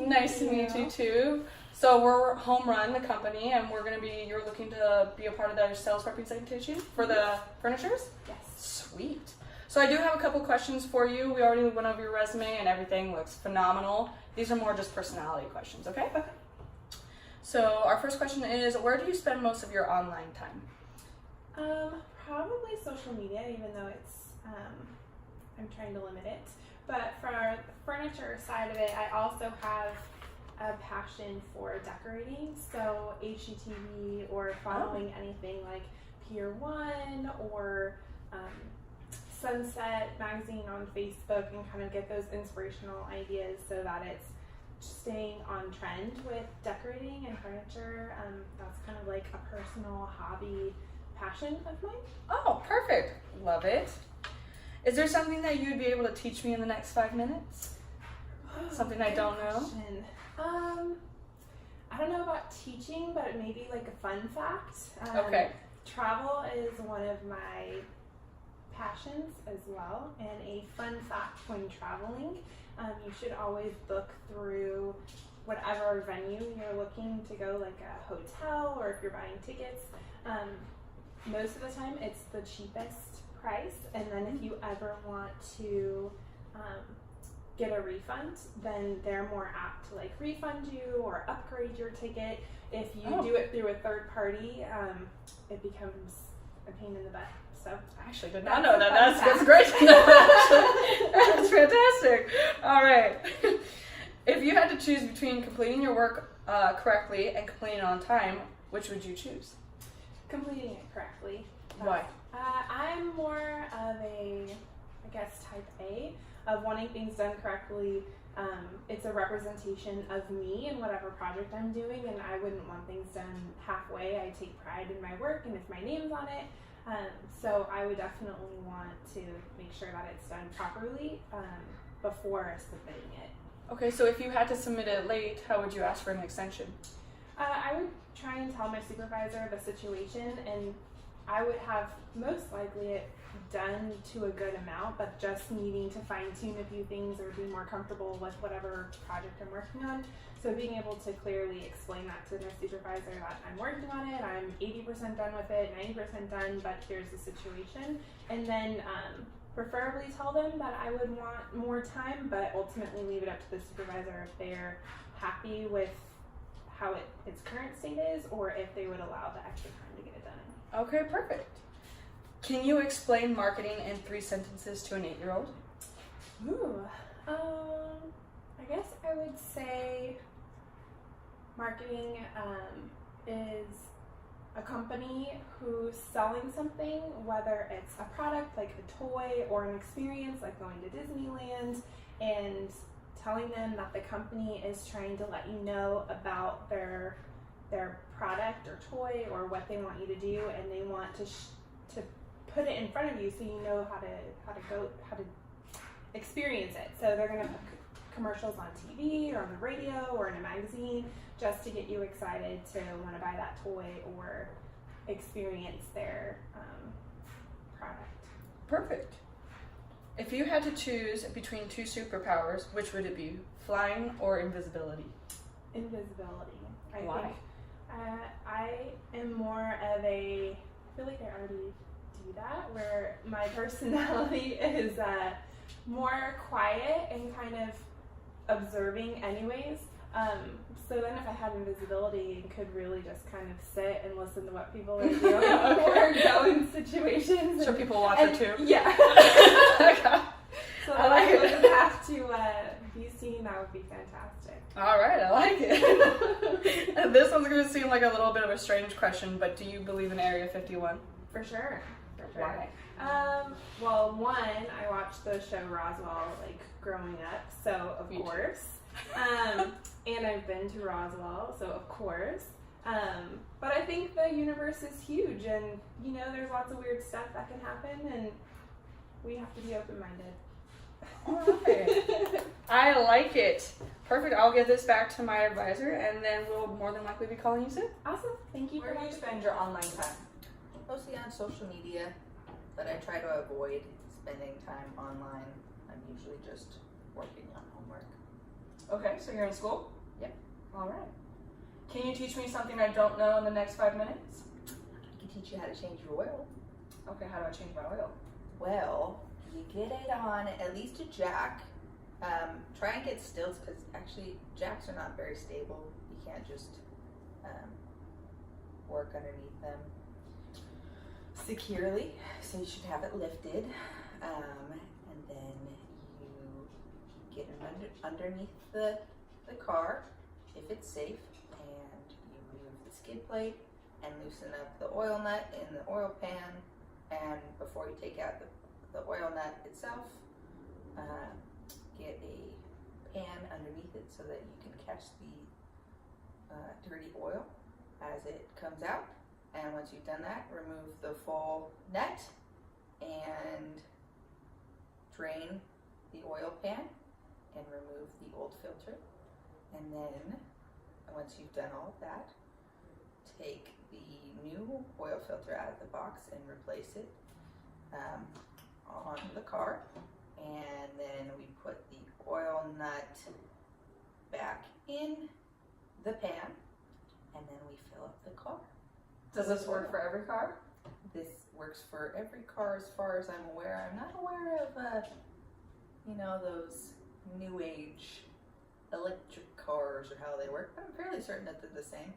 Nice to meet you too. So we're Home Run, the company, and you're looking to be a part of their sales representation for the furnitures? Yes. Sweet. So I do have a couple questions for you. We already went over your resume and everything looks phenomenal. These are more just personality questions, okay? Okay. So our first question is, where do you spend most of your online time? Probably social media, even though it's, I'm trying to limit it. But for the furniture side of it, I also have a passion for decorating. So HGTV or following anything like Pier 1 or Sunset Magazine on Facebook and kind of get those inspirational ideas so that it's staying on trend with decorating and furniture. That's kind of like a personal hobby passion of mine. Oh, perfect. Love it. Is there something that you'd be able to teach me in the next 5 minutes? Something I don't know? I don't know about teaching, but it may be like a fun fact. Okay. Travel is one of my passions as well, and a fun fact when traveling, you should always book through whatever venue you're looking to go, like a hotel or if you're buying tickets. Most of the time it's the cheapest price, and then if you ever want to get a refund, then they're more apt to like refund you or upgrade your ticket. If you do it through a third party, it becomes a pain in the butt. So I actually did not know that. That's great to know. That's fantastic. All right. If you had to choose between completing your work correctly and completing it on time, which would you choose? Completing it correctly. Why? I'm more of a, I guess, type A of wanting things done correctly. It's a representation of me and whatever project I'm doing, and I wouldn't want things done halfway. I take pride in my work, and if my name's on it, so I would definitely want to make sure that it's done properly before submitting it. Okay, so if you had to submit it late, how would you ask for an extension? I would try and tell my supervisor the situation, and I would have most likely it done to a good amount, but just needing to fine tune a few things or be more comfortable with whatever project I'm working on. So being able to clearly explain that to my supervisor that I'm working on it, I'm 80% done with it, 90% done, but here's the situation. And then preferably tell them that I would want more time, but ultimately leave it up to the supervisor if they're happy with how its current state is, or if they would allow the extra time to get it done. Okay, perfect. Can you explain marketing in 3 sentences to an 8-year-old? Ooh, I guess I would say marketing is a company who's selling something, whether it's a product like a toy or an experience like going to Disneyland, and telling them that the company is trying to let you know about their product or toy or what they want you to do, and they want to put it in front of you so you know how to experience it. So they're going to put commercials on TV or on the radio or in a magazine just to get you excited to want to buy that toy or experience their product. Perfect. If you had to choose between 2 superpowers, which would it be? Flying or invisibility? Invisibility. Why? Think I am more of I feel like I already do that, where my personality is more quiet and kind of observing anyways. So then if I had invisibility and could really just kind of sit and listen to what people are doing or go in situations. So people watch it too? Yeah. Okay. So I wouldn't have to be seen. That would be fantastic. All right, I like it. And this one's going to seem like a little bit of a strange question, but do you believe in Area 51? For sure. Why? Well, one, I watched the show Roswell like growing up, so of course. And I've been to Roswell, so of course. But I think the universe is huge, and you know, there's lots of weird stuff that can happen, and we have to be open-minded. All right. I like it. Perfect. I'll give this back to my advisor, and then we'll more than likely be calling you soon. Awesome. Thank you. Where do you spend your online time? Mostly on social media, but I try to avoid spending time online. I'm usually just working on homework. Okay, so you're in school? Yep. All right. Can you teach me something I don't know in the next 5 minutes? I can teach you how to change your oil. Okay, how do I change my oil? Well, you get it on at least a jack. Try and get stilts because actually jacks are not very stable. You can't just work underneath them securely. So you should have it lifted. And then you get it underneath the car if it's safe, and you remove the skid plate and loosen up the oil nut in the oil pan. And before you take out the oil nut itself, get a pan underneath it so that you can catch the dirty oil as it comes out. And once you've done that, remove the full nut and drain the oil pan and remove the old filter. And then once you've done all of that, take the new oil filter out of the box and replace it on the car. And then we put the oil nut back in the pan, and then we fill up the car. Does this work for every car? This works for every car as far as I'm aware. I'm not aware of, those new age electric cars or how they work, but I'm fairly certain that they're the same.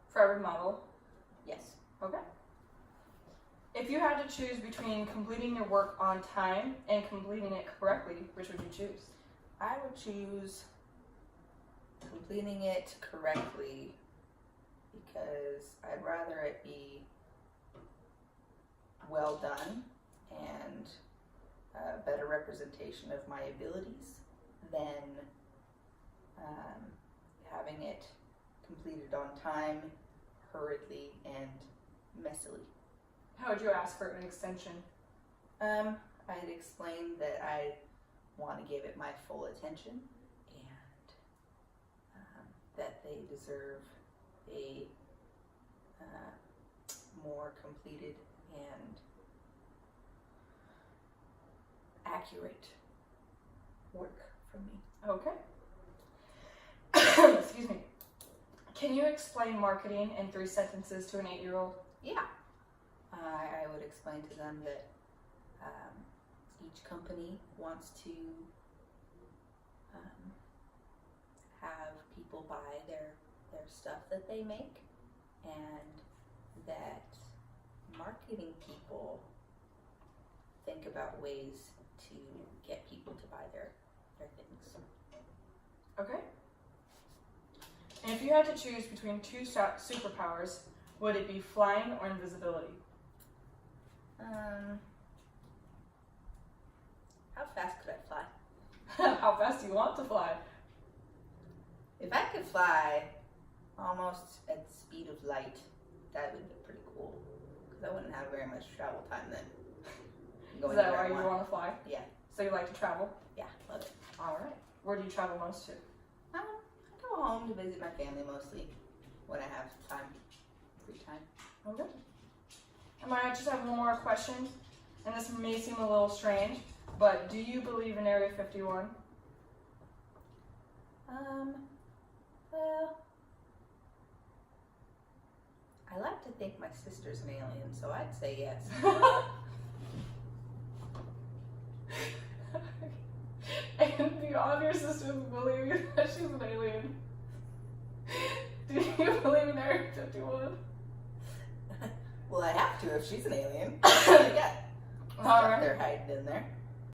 For every model? Yes. Okay. If you had to choose between completing your work on time and completing it correctly, which would you choose? I would choose completing it correctly because I'd rather it be well done and a better representation of my abilities than having it completed on time, hurriedly, and messily. How would you ask for an extension? I'd explain that I want to give it my full attention and that they deserve a more completed and accurate work from me. Okay. Excuse me. Can you explain marketing in 3 sentences to an 8-year-old? Yeah. I would explain to them that each company wants to have people buy their stuff that they make, and that marketing people think about ways to get people to buy their things. Okay. And if you had to choose between 2 superpowers, would it be flying or invisibility? How fast could I fly? How fast do you want to fly? If I could fly almost at the speed of light, that would be pretty cool. Because I wouldn't have very much travel time then. Is that why you want to fly? Yeah. So you like to travel? Yeah, love it. All right. Where do you travel most to? I go home to visit my family mostly when I have time, free time. Okay. I might just have one more question, and this may seem a little strange, but do you believe in Area 51? Well, I like to think my sister's an alien, so I'd say yes. And beyond your sister believing that she's an alien, do you believe in Area 51? Well, I have to if she's an alien. Yeah. All right. They're hiding in there.